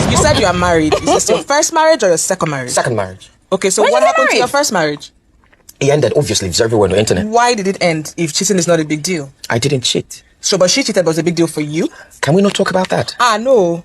You said you are married. Is this your first marriage or your second marriage? Second marriage. Okay, so what happened to your first marriage? It ended, obviously. It's everywhere on the internet. Why did it end if cheating is not a big deal? I didn't cheat. So, but she cheated was a big deal for you? Can we not talk about that? No.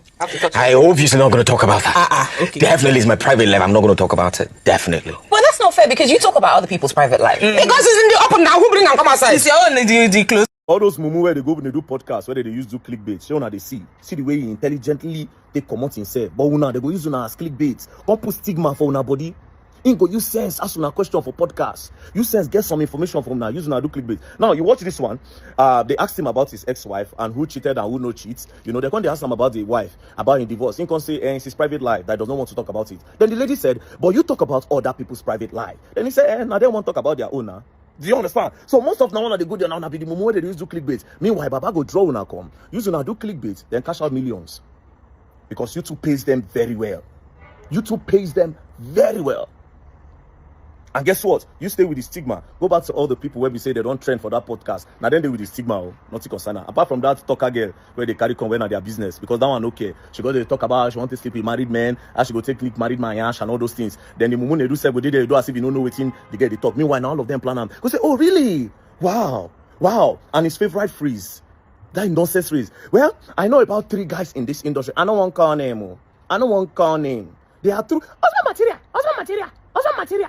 I obviously not going to talk about that. Okay. Definitely is my private life. I'm not going to talk about it. Definitely. Well, that's not fair because you talk about other people's private life. Because it's in the up and down. Who bring them come outside? It's your own the close. All those mumu where they go to do podcast, where they use do clickbait. Show now they see the way he intelligently they come out himself. But una they go use una as clickbait. Don't put stigma for una body. In go use sense, ask una question for podcast. Use sense, get some information from now. Use una do clickbait. Now you watch this one. They asked him about his ex-wife and who cheated and who no cheats. You know, they ask him about the wife, about his divorce. He can say it's his private life that does not want to talk about it. Then the lady said, but you talk about other people's private life. Then he said, now they won't talk about their own now. Do you understand? So most of now they go there now be the moment where they use do clickbait. Meanwhile, Baba go draw una come. Use una do clickbait, then cash out millions. Because YouTube pays them very well. YouTube pays them very well. And guess what? You stay with the stigma. Go back to all the people where we say they don't trend for that podcast. Now then they with the stigma, not concern. Apart from that talker girl where they carry convey on their business. Because that one okay. She go to talk about how she want to sleep with married men, how she go take married man yash and all those things. Then the moment Nedu said, they do as if you don't know what they get the talk. Meanwhile, now all of them plan them. Go say, oh really? Wow. And his favorite phrase. That nonsense phrase. Well, I know about 3 guys in this industry. I don't want to call name. They are true. Husband material.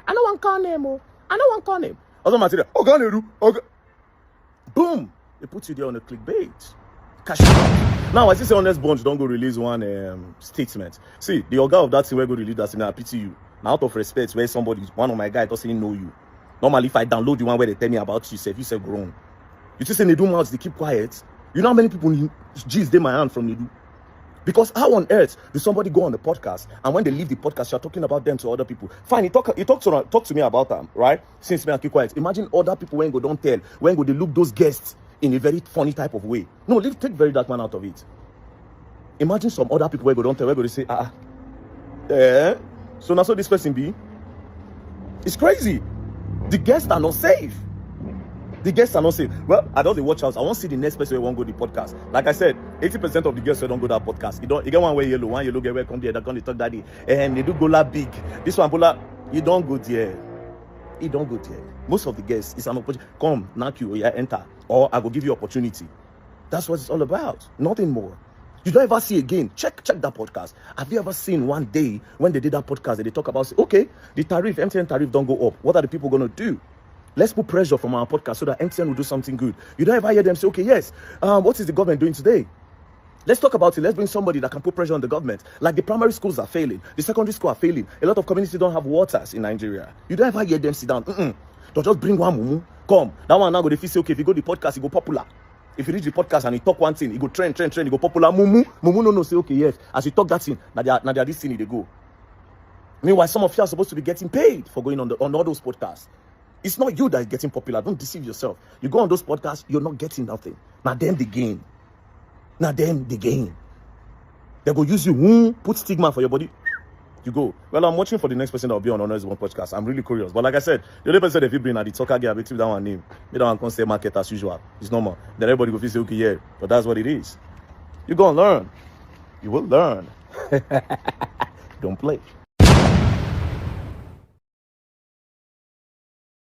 I don't want to call name. Husband material. Okay, Nedu. Okay. Boom. They put you there on a clickbait. Cash out. Now, I see say Honest Bunch don't go release one statement. See, the organ of that thing will go release that thing. I pity you. Now, out of respect, where somebody, one of my guys doesn't know you. Normally, if I download the one where they tell me about you, say grown. You just say Nedu mouths, they keep quiet. You know how many people G's they my hand from Nedu? Because how on earth do somebody go on the podcast and when they leave the podcast, you're talking about them to other people? Fine, you talk to me about them, right? Since me I keep quiet. Imagine other people when go don't tell, when go they look those guests in a very funny type of way. No, take very dark man out of it. Imagine some other people when go don't tell, when go they say, so now so this person be? It's crazy. The guests are not safe. Well, I don't watch out. I want to see the next person who won't go to the podcast. Like I said, 80% of the guests who don't go to that podcast. You get one yellow get where come there, that come to talk daddy. And they do go la big. This one, you don't go there. Most of the guests is an opportunity. Come, knock you, enter. Or I will give you opportunity. That's what it's all about. Nothing more. You don't ever see again. Check that podcast. Have you ever seen one day when they did that podcast that they talk about, say, okay, the MTN tariff don't go up. What are the people going to do? Let's put pressure from our podcast so that MTN will do something good. You don't ever hear them say, okay, yes, what is the government doing today? Let's talk about it. Let's bring somebody that can put pressure on the government. Like the primary schools are failing. The secondary schools are failing. A lot of communities don't have waters in Nigeria. You don't ever hear them sit down. Don't just bring one mumu. Come. That one now go to say, okay, if you go to the podcast, you go popular. If you reach the podcast and you talk one thing, you go trend, you go popular. Mumu no say, okay, yes. As you talk that thing, now they are this thing, they go. Meanwhile, some of you are supposed to be getting paid for going on all those podcasts. It's not you that is getting popular. Don't deceive yourself. You go on those podcasts, you're not getting nothing. Now them the gain. They go use you, put stigma for your body. You go. Well, I'm watching for the next person that will be on Honest One podcast. I'm really curious. But like I said, the only person that you bring at the talker girl, that one name. They don't want to say market as usual. It's normal. Then everybody will say, okay, yeah. But that's what it is. You're going to learn. You will learn. Don't play.